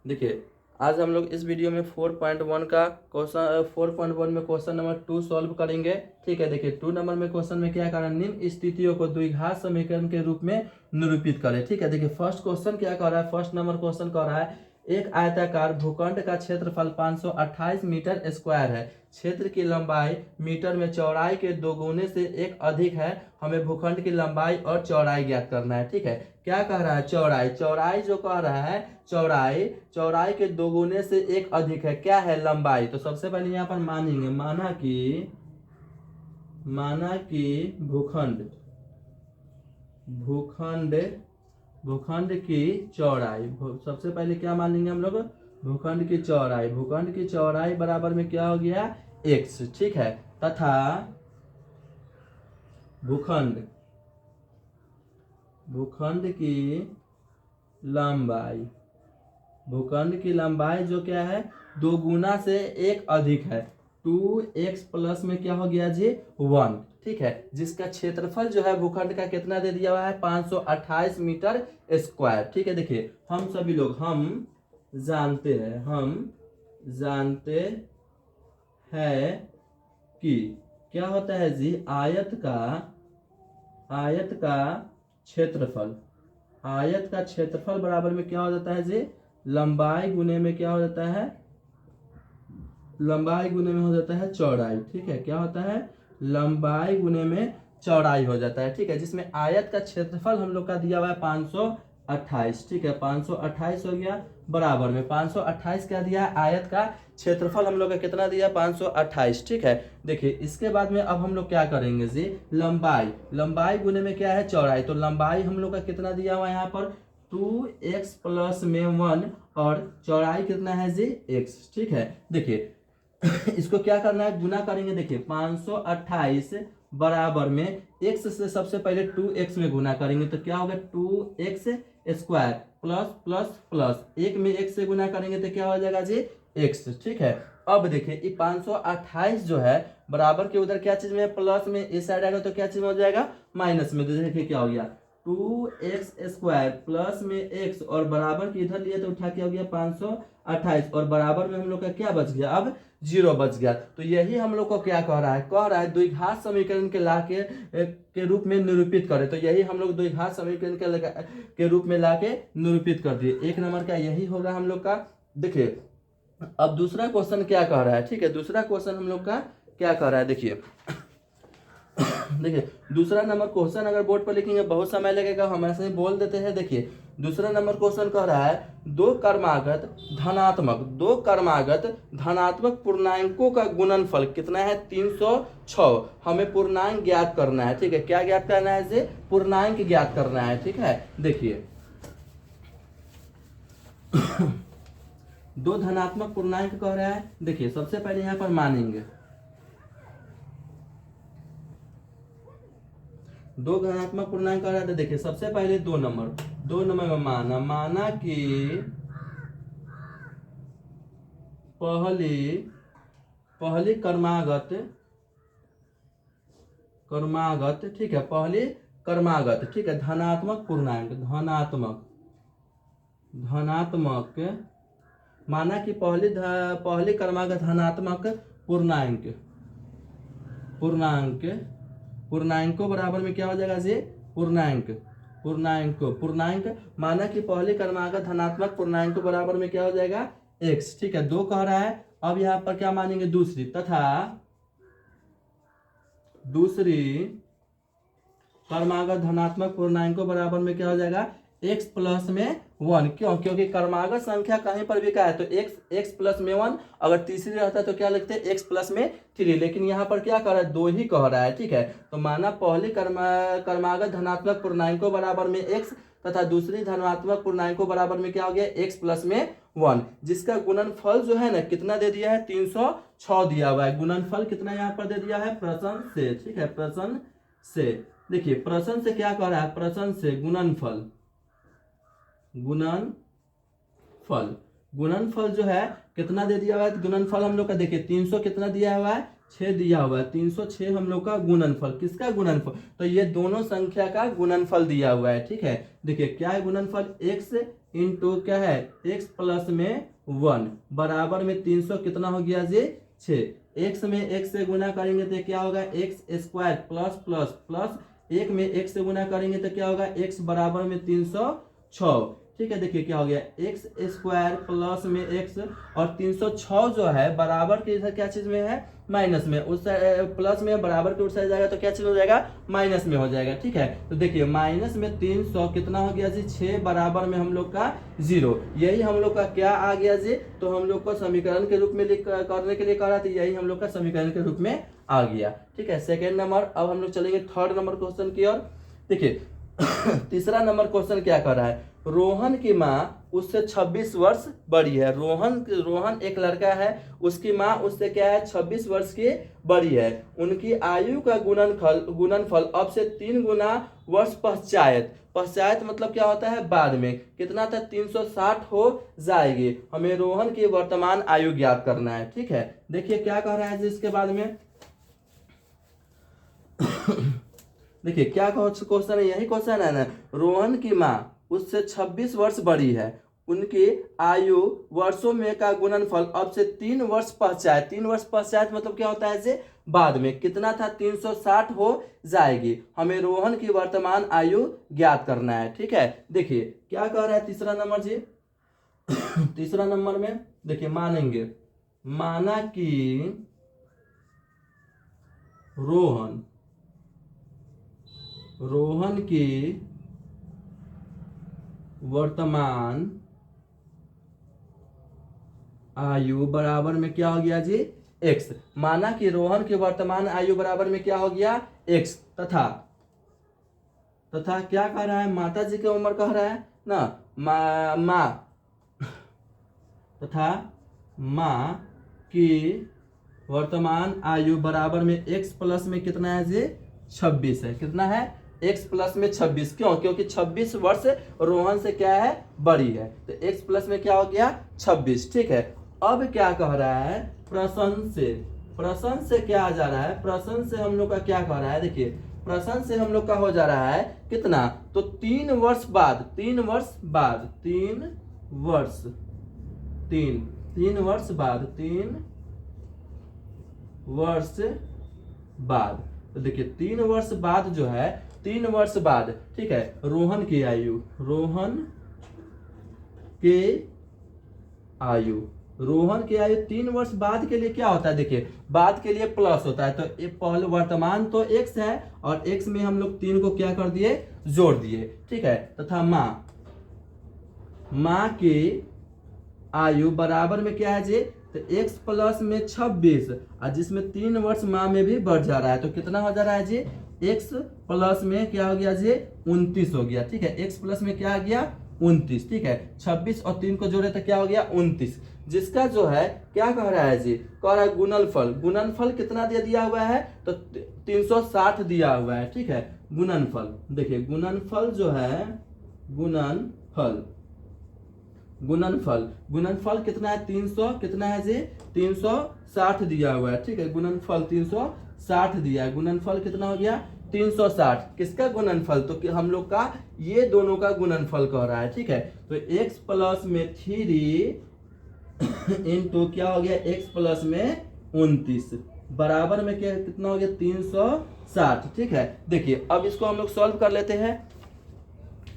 देखिए आज हम लोग इस वीडियो में 4.1 का क्वेश्चन 4.1 में क्वेश्चन नंबर 2 सॉल्व करेंगे। ठीक है, देखिए 2 नंबर में क्वेश्चन में क्या करना है, निम्न स्थितियों को द्विघात समीकरण के रूप में निरूपित करें। ठीक है, देखिए फर्स्ट क्वेश्चन क्या कर रहा है, फर्स्ट नंबर क्वेश्चन कर रहा है एक आयताकार भूखंड का क्षेत्रफल 528 मीटर स्क्वायर है, क्षेत्र की लंबाई मीटर में चौड़ाई के दोगुने से एक अधिक है, हमें भूखंड की लंबाई और चौड़ाई ज्ञात करना है। ठीक है, क्या कह रहा है, चौड़ाई, चौड़ाई जो कह रहा है चौड़ाई, चौड़ाई के दोगुने से एक अधिक है, क्या है, लंबाई। तो सबसे पहले यहाँ पर मानेंगे, माना कि भूखंड भूखंड भूखंड की चौड़ाई, सबसे पहले क्या मानेंगे हम लोग, भूखंड की चौड़ाई, भूखंड की चौड़ाई बराबर में क्या हो गया, x। ठीक है, तथा भूखंड भूखंड की लंबाई, भूखंड की लंबाई जो क्या है, दो गुना से एक अधिक है, 2x प्लस में क्या हो गया जी, 1। ठीक है, जिसका क्षेत्रफल जो है भूखंड का कितना दे दिया हुआ है, 528 मीटर स्क्वायर। ठीक है, देखिए हम सभी लोग जानते हैं कि क्या होता है जी, आयत का क्षेत्रफल बराबर में क्या हो जाता है जी, लंबाई गुने में क्या हो जाता है, लंबाई गुने में हो जाता है चौड़ाई। ठीक है, क्या होता है, लंबाई गुने में चौड़ाई हो जाता है। ठीक है, जिसमें आयत का क्षेत्रफल हम लोग का दिया हुआ है 528। ठीक है, 528 हो गया, बराबर में 528 क्या दिया है, आयत का क्षेत्रफल हम लोग का कितना दिया, 528। ठीक है, देखिए इसके बाद में अब हम लोग क्या करेंगे जी, लंबाई, लंबाई गुने में क्या है, चौड़ाई। तो लंबाई हम लोग का कितना दिया हुआ है यहाँ पर, 2x प्लस में 1, और चौड़ाई कितना है जी, x। ठीक है, देखिए इसको क्या करना है, गुना करेंगे। देखिए 528 बराबर में x से सबसे पहले 2x में गुना करेंगे तो क्या होगा, 2x square plus plus plus, एक में x से गुना करेंगे तो क्या हो जाएगा जी, x। ठीक है, अब देखिए ये 528 जो है बराबर के उधर क्या चीज में, प्लस में, इस साइड आएगा तो क्या चीज में हो जाएगा, माइनस में। तो देखिए क्या हो गया, 2x स्क्वायर प्लस में x, और बराबर के इधर लिए तो उठा के हो गया 528, और बराबर में हम लोग का क्या बच गया, अब 0 बच गया। तो यही हम लोग को क्या कह रहा है द्विघात समीकरण के रूप में निरूपित करें। तो यही हम लोग द्विघात समीकरण के रूप में लाके निरूपित कर दिए। एक नंबर का यही होगा हम लोग का। देखिए अब दूसरा क्वेश्चन क्या कह रहा है। ठीक है, दूसरा क्वेश्चन हम लोग का क्या कह रहा है, देखिए देखिए दूसरा नंबर क्वेश्चन अगर बोर्ड पर लिखेंगे बहुत समय लगेगा, हम ऐसे ही बोल देते हैं। देखिए दूसरा नंबर क्वेश्चन कह रहा है दो कर्मागत धनात्मक पूर्णांकों का गुणनफल कितना है, 306। हमें पूर्णांक ज्ञात करना है। ठीक है, क्या ज्ञात करना है इसे, पूर्णांक ज्ञात करना है। ठीक है, देखिए दो धनात्मक पूर्णांक कह रहा है। देखिए सबसे पहले यहाँ पर मानेंगे, दो धनात्मक पूर्णांक कह रहा था। देखिए सबसे पहले दो नंबर में माना कि पहली कर्मागत, ठीक है, पहली कर्मागत, ठीक है, धनात्मक पूर्णांक, धनात्मक माना कि पहली कर्मागत धनात्मक पूर्णांक बराबर में क्या हो जाएगा जी, पूर्णांक माना कि पहली क्रमागत धनात्मक पूर्णांक बराबर में क्या हो जाएगा, x। ठीक है, दो कह रहा है। अब यहाँ पर क्या मानेंगे, दूसरी क्रमागत धनात्मक पूर्णांकों बराबर में क्या हो जाएगा, x प्लस में 1। क्यों, क्योंकि क्रमागत संख्या कहीं पर भी क्या है तो x प्लस में 1, अगर तीसरी रहता है तो क्या लिखते हैं, x प्लस में 3। लेकिन यहाँ पर क्या कह रहा है, दो ही कह रहा है। ठीक है, तो माना पहली क्रमागत धनात्मक पूर्णांकों बराबर में x, तथा दूसरी धनात्मक पूर्णांकों बराबर में क्या हो गया, x प्लस में 1, जिसका गुणनफल जो है ना कितना दे दिया है, 306 दिया हुआ है। गुणनफल कितना यहाँ पर दे दिया है, प्रश्न से। ठीक है, प्रश्न से, देखिए प्रश्न से क्या कह रहा है, प्रश्न से गुणनफल जो है कितना दे दिया हुआ है, गुणनफल हम लोग का देखिए 300 कितना दिया हुआ है, 6 दिया हुआ है, 306 हम लोग का गुणनफल, किसका गुणनफल, तो ये दोनों संख्या का गुणनफल दिया हुआ है। ठीक है, देखिए क्या है गुणनफल, x इंटू क्या है x प्लस में 1 बराबर में 300 कितना हो गया जी 6। x में x से गुना करेंगे तो क्या होगा x square plus plus plus 1 में x से गुना करेंगे तो क्या होगा x बराबर में 306। ठीक है, देखिए क्या हो गया एक्स स्क्वायर प्लस में एक्स और 306 जो है बराबर के इधर क्या चीज में है माइनस में, उस प्लस में बराबर के उस साइड जाएगा तो क्या चीज हो जाएगा माइनस में हो जाएगा। ठीक है, तो देखिए माइनस में 300 कितना हो गया जी 6 बराबर में हम लोग का 0। यही हम लोग का क्या आ गया जी, तो हम लोग को समीकरण के रूप में करने के लिए कह रहा था, यही हम लोग का समीकरण के रूप में आ गया। ठीक है, सेकेंड नंबर। अब हम लोग चलेंगे थर्ड नंबर क्वेश्चन की ओर। देखिए तीसरा नंबर क्वेश्चन क्या कर रहा है, रोहन की माँ उससे 26 वर्ष बड़ी है। रोहन एक लड़का है, उसकी माँ उससे क्या है 26 वर्ष की बड़ी है। उनकी आयु का गुणनफल अब से 3 गुना वर्ष पश्चात मतलब क्या होता है बाद में कितना था 360 हो जाएगी। हमें रोहन की वर्तमान आयु ज्ञात करना है। ठीक है, देखिए क्या कह रहा है इसके बाद में देखिए क्या क्वेश्चन है, यही क्वेश्चन है ना, रोहन की माँ उससे 26 वर्ष बड़ी है, उनकी आयु वर्षों में का गुणनफल अब से 3 वर्ष पश्चात मतलब क्या होता है जे बाद में कितना था 360 हो जाएगी। हमें रोहन की वर्तमान आयु ज्ञात करना है। ठीक है, देखिए क्या कह रहा है तीसरा नंबर जी तीसरा नंबर में देखिए मानेंगे, माना कि रोहन की वर्तमान आयु बराबर में क्या हो गया जी x। माना कि रोहन की वर्तमान आयु बराबर में क्या हो गया x, तथा क्या कह रहा है माता जी की उम्र कह रहा है ना, तथा माँ की वर्तमान आयु बराबर में x प्लस में कितना है जी 26 है। कितना है x प्लस में 26, क्यों, क्योंकि 26 वर्ष रोहन से क्या है बड़ी है, तो x प्लस में क्या हो गया 26। ठीक है, अब क्या कह रहा है प्रश्न से क्या आ जा रहा है, प्रश्न से हम लोग का क्या कह रहा है, देखिए प्रश्न से हम लोग का हो जा रहा है कितना, तो 3 वर्ष बाद तो देखिए 3 वर्ष बाद जो है 3 वर्ष बाद, ठीक है, रोहन की आयु 3 वर्ष बाद के लिए क्या होता है, देखिए बाद के लिए प्लस होता है, तो पहले वर्तमान तो x है और x में हम लोग 3 को क्या कर दिए जोड़ दिए। ठीक है, तथा माँ की आयु बराबर में क्या है जी, तो x प्लस में 26 और जिसमें 3 वर्ष माँ में भी बढ़ जा रहा है, तो कितना हो जा रहा है जी x प्लस में क्या हो गया जी 29 हो गया। ठीक है, x प्लस में क्या आ गया 29। ठीक है, 26 और 3 को जोड़े तो क्या हो गया 29, जिसका जो है क्या कह रहा है जी, कह रहा है गुणनफल कितना दे दिया हुआ है, तो 360 दिया हुआ है। ठीक है, गुणनफल देखिए गुणनफल जो है गुणनफल कितना है 300 कितना है जी 360 दिया हुआ है। ठीक है, गुणनफल 360 दिया है, गुणनफल कितना हो गया 360। किसका गुणनफल, तो हम लोग का ये दोनों का गुणनफल कह रहा है। ठीक है, तो x प्लस में 3 इंटू क्या हो गया x प्लस में 29 बराबर में क्या कितना हो गया 360। ठीक है, देखिए अब इसको हम लोग सॉल्व कर लेते हैं।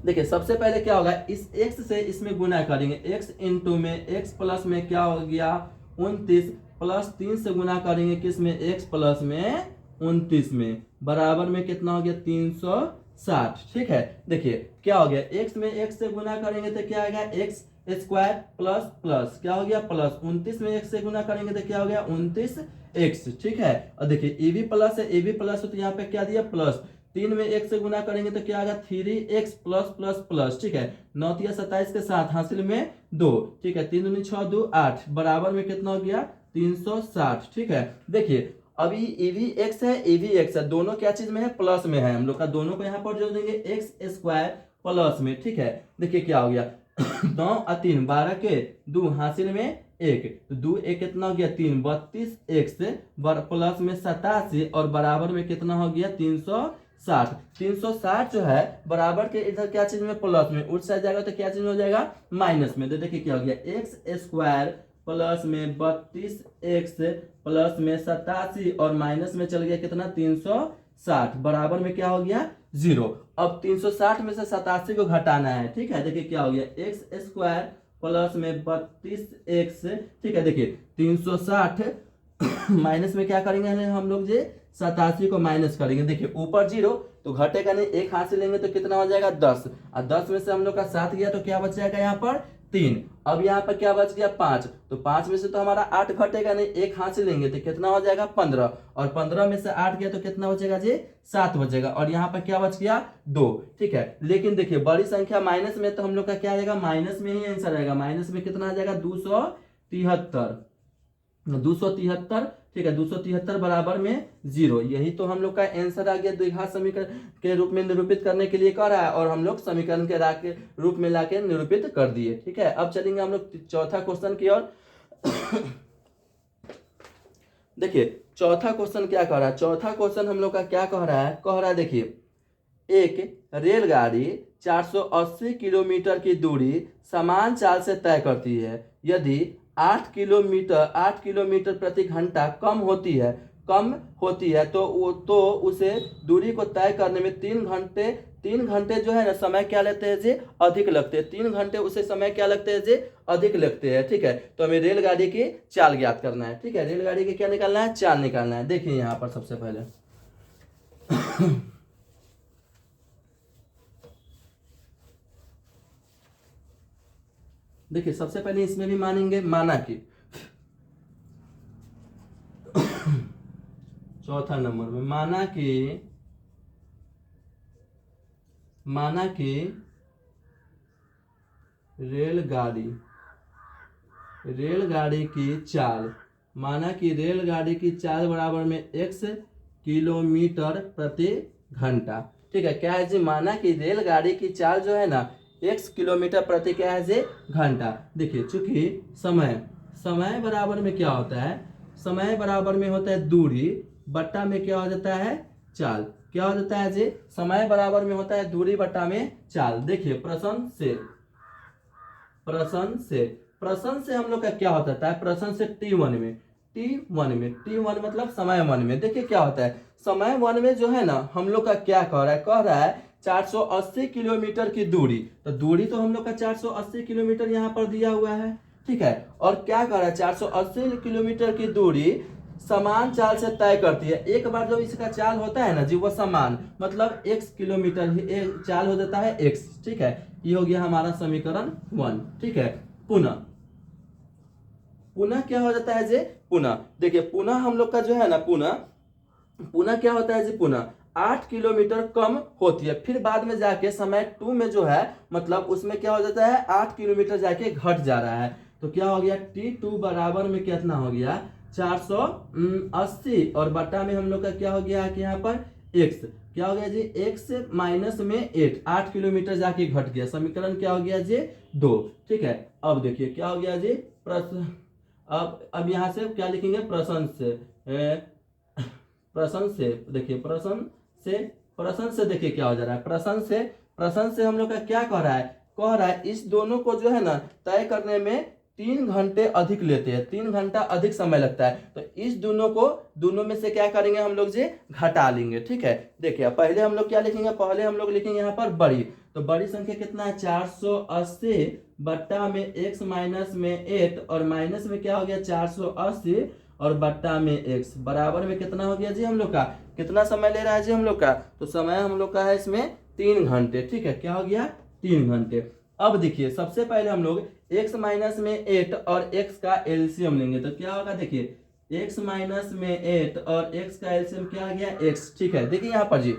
देखिए सबसे पहले क्या होगा, इस x से इसमें गुना करेंगे, x इंटू में x प्लस में क्या हो गया 29 प्लस 3 से गुना करेंगे किस में x प्लस में 29 में बराबर में कितना हो गया 360। ठीक है, देखिए क्या हो गया x में x से गुना करेंगे तो क्या आएगा x स्क्वायर प्लस प्लस क्या हो गया प्लस 29 में x से गुना करेंगे तो क्या हो गया 29x। ठीक है, और देखिए ए भी प्लस है, ए भी प्लस हो तो यहाँ पे क्या दिया प्लस, 3 में x से गुना करेंगे तो क्या आएगा 3x प्लस प्लस प्लस। ठीक है, 9 या 27 के साथ हासिल में 2। ठीक है, 3 दूनी 6 2 8 बराबर में कितना हो गया 360। ठीक है, देखिए अभी ए भी x है ए भी x है, दोनों क्या चीज में है प्लस में है, हम लोग का दोनों को यहाँ पर जोड़ देंगे x स्क्वायर प्लस में। ठीक है, देखिए क्या हो गया 9 और 3 12 के 2 हासिल में एक, तो 2 एक कितना हो गया 3, 32x प्लस में 87 और बराबर में कितना हो गया 360। 360 जो है बराबर के इधर क्या चीज में प्लस में, उस साइड जाएगा तो क्या चीज हो जाएगा माइनस में। तो देखिए क्या हो गया एक्स स्क्वायर प्लस में 32x प्लस में 87 और माइनस में चल गया कितना 360 बराबर में क्या हो गया 0। अब 360 में से 87 को घटाना है, ठीक है। देखिए क्या हो गया एक्स स्क्वायर प्लस में 32x, ठीक है। देखिए 360 माइनस में क्या करेंगे हम लोग जी 87 को माइनस करेंगे। देखिए ऊपर 0 तो घटेगा नहीं, एक हाथ से लेंगे तो कितना हो जाएगा 10, और 10 में से हम लोग का 7 गया तो क्या बच जाएगा यहाँ पर 3। अब यहाँ पर क्या बच गया 5, तो 5 में से तो हमारा 8 घटेगा नहीं, एक हाथ से लेंगे तो कितना हो जाएगा 15, और 15 में से 8 गया तो कितना बचेगा जी 7 बचेगा, और यहाँ पर क्या बच गया 2, ठीक है। लेकिन देखिए बड़ी संख्या माइनस में तो हम लोग का क्या आएगा माइनस में ही आंसर आएगा। माइनस में कितना आ जाएगा 273, ठीक है। 273 बराबर में 0। यही तो हम लोग का आंसर आ गया द्विघात समीकरण के रूप में निरूपित करने के लिए कर रहा है, और हम लोग समीकरण के रूप में लाके निरूपित कर दिए, ठीक है। अब चलेंगे हम लोग चौथा क्वेश्चन की ओर। देखिए चौथा क्वेश्चन क्या कह रहा है, चौथा क्वेश्चन हम लोग का क्या कह रहा है देखिए एक रेलगाड़ी 480 किलोमीटर की दूरी समान चाल से तय करती है। यदि 8 किलोमीटर प्रति घंटा कम होती है तो उसे दूरी को तय करने में 3 घंटे जो है ना समय क्या लेते हैं जी अधिक लगते हैं। 3 घंटे उसे समय क्या लगते हैं जी अधिक लगते हैं, ठीक है। तो हमें रेलगाड़ी की चाल ज्ञात करना है, ठीक है। रेलगाड़ी की क्या निकालना है चाल निकालना है। देखिए यहाँ पर सबसे पहले देखिए सबसे पहले इसमें भी मानेंगे माना कि चौथा नंबर में माना कि रेलगाड़ी की चाल बराबर में x किलोमीटर प्रति घंटा, ठीक है। क्या है जी माना कि रेलगाड़ी की चाल जो है ना x किलोमीटर प्रति क्या है जी घंटा। देखिए चूंकि समय बराबर में क्या होता है, समय बराबर में होता है दूरी बट्टा में क्या हो जाता है चाल। क्या हो जाता है जी समय बराबर में होता है दूरी बट्टा में चाल। देखिए प्रश्न से हम लोग का क्या होता है, प्रश्न से T1 मतलब समय 1 में देखिए क्या होता है, समय 1 में जो है ना हम लोग का क्या कह रहा है 480 किलोमीटर की दूरी। तो दूरी तो हम लोग का 480 किलोमीटर यहाँ पर दिया हुआ है, ठीक है। और क्या कर रहा है 480 किलोमीटर की दूरी समान चाल से तय करती है। एक बार जब इसका चाल होता है ना जी वो समान मतलब x किलोमीटर ही चाल हो जाता है x, ठीक है। ये हो गया हमारा समीकरण 1, ठीक है। पुनः क्या हो जाता है जी पुनः देखिए पुनः हम लोग का जो है ना पुनः क्या होता है जी पुनः 8 किलोमीटर कम होती है। फिर बाद में जाके समय 2 में जो है मतलब उसमें क्या हो जाता है 8 किलोमीटर जाके घट जा रहा है। तो क्या हो गया T2 बराबर में कितना हो गया 480 और बटा में हम लोग का क्या हो गया कि यहाँ पर x क्या हो गया जी x माइनस में 8 किलोमीटर जाके घट गया। समीकरण क्या हो गया जी 2, ठीक है। अब देखिए क्या हो गया जी प्रश्न, अब यहाँ से क्या लिखेंगे प्रश्न से देखिए प्रश्न से देखिए क्या हो जा रहा है। प्रश्न से हम लोग का क्या कह रहा है इस दोनों को जो है ना तय करने में 3 घंटे अधिक लेते हैं, 3 घंटा अधिक समय लगता है। तो इस दोनों में से क्या करेंगे हम लोग जी घटा लेंगे, ठीक है। देखिए पहले हम लोग क्या लिखेंगे, पहले हम लोग लिखेंगे यहाँ पर बड़ी, तो बड़ी संख्या कितना है 480 बट्टा में x माइनस में 8 और माइनस में क्या हो गया 480 और बट्टा में x बराबर में कितना हो गया जी हम लोग का कितना समय ले रहा है जी हम लोग का, तो समय हम लोग का है इसमें 3 घंटे, ठीक है। क्या हो गया 3 घंटे। अब देखिए सबसे पहले हम लोग x माइनस में 8 और x का एलसीएम लेंगे। तो क्या होगा देखिए x माइनस में 8 और x का एलसीएम क्या आ गया x, ठीक है। देखिए यहाँ पर जी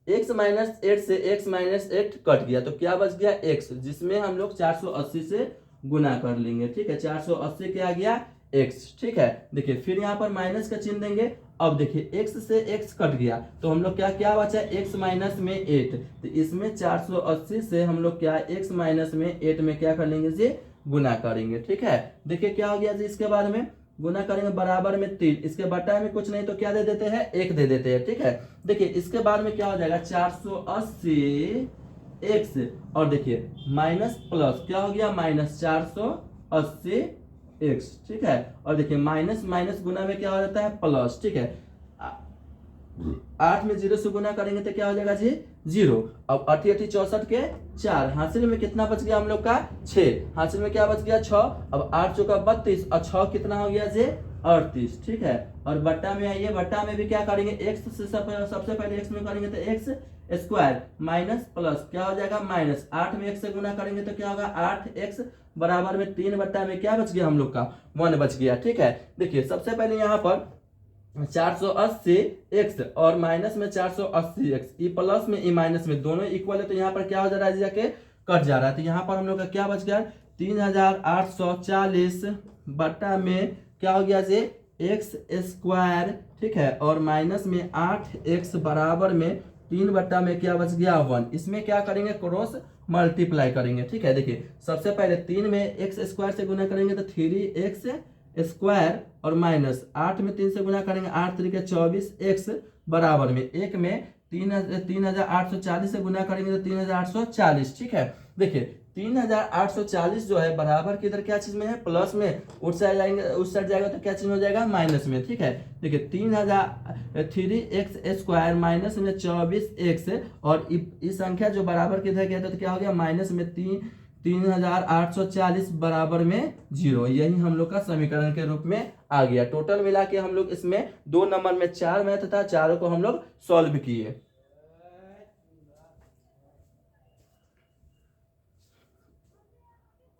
x माइनस 8 से x माइनस 8 कट गया तो क्या बच गया x, जिसमें हम लोग 480 से गुना कर लेंगे, ठीक है। 480 क्या आ गया x, ठीक है। देखिए फिर यहाँ पर माइनस का चिन्ह देंगे। अब देखिए x से x कट गया तो हम लोग क्या बचा x माइनस में 8, तो इसमें 480 से हम लोग क्या x माइनस में 8 में क्या कर लेंगे जी गुना करेंगे। ठीक है, देखिए क्या हो गया जी, इसके बाद में गुना करेंगे बराबर में 3, इसके बटा में कुछ नहीं तो क्या दे देते हैं, 1 दे देते हैं। ठीक है, देखिए इसके बाद में क्या हो जाएगा 480 x, और देखिए माइनस प्लस क्या हो गया माइनस 480 x। ठीक है, और देखिए माइनस माइनस गुना में क्या हो जाता है प्लस। ठीक है, 8 में 0 से गुना करेंगे तो क्या हो जाएगा जी 0। अब 8 8 64 के 4, हासिल में कितना बच गया हम लोग का 6, हासिल में क्या बच गया 6। अब 8 चौका 32 और 6 कितना हो गया जी 38। ठीक है, और बट्टा में आइए, बट्टा में भी क्या करेंगे x से सबसे पहले x में करेंगे तो x स्क्वायर माइनस प्लस क्या हो जाएगा माइनस, 8 में 1 से गुना करेंगे तो क्या होगा 8x बराबर में 3 बट्टा में क्या बच गया हम लोग का 1 बच गया। ठीक है, देखिए सबसे पहले यहाँ पर 480 x और माइनस में 480 x, ई प्लस में ई माइनस में दोनों इक्वल है तो यहाँ पर क्या हो जा रहा है जाके कट जा रहा है। तो यहाँ पर हम लोग का क्या बच गया 3840 बट्टा में क्या हो गया जी x स्क्वायर। ठीक है, और माइनस में 8x बराबर में 3 बट्टा में क्या बच गया 1। इसमें क्या करेंगे क्रॉस मल्टीप्लाई करेंगे। ठीक है, देखिए सबसे पहले 3 में x स्क्वायर से गुना करेंगे तो 3x स्क्वायर और माइनस 8 में 3 से गुना करेंगे 8 3 के 24 x बराबर में 1 में 3840 से गुना करेंगे तो 3840। ठीक है, देखिए 3840 जो है बराबर की इधर क्या चीज में है प्लस में, उस साइड जाएंगे उस साइड जाएगा तो क्या चीज हो जाएगा माइनस में। ठीक है, देखिए 3x स्क्वायर माइनस में 24x, और इस संख्या जो बराबर की इधर गया था तो क्या हो गया माइनस में 3840 बराबर में 0। यही हम लोग का समीकरण के रूप में आ गया। टोटल मिला के हम लोग इसमें 2 नंबर में 4 मैथ था, चारों को हम लोग सॉल्व किए।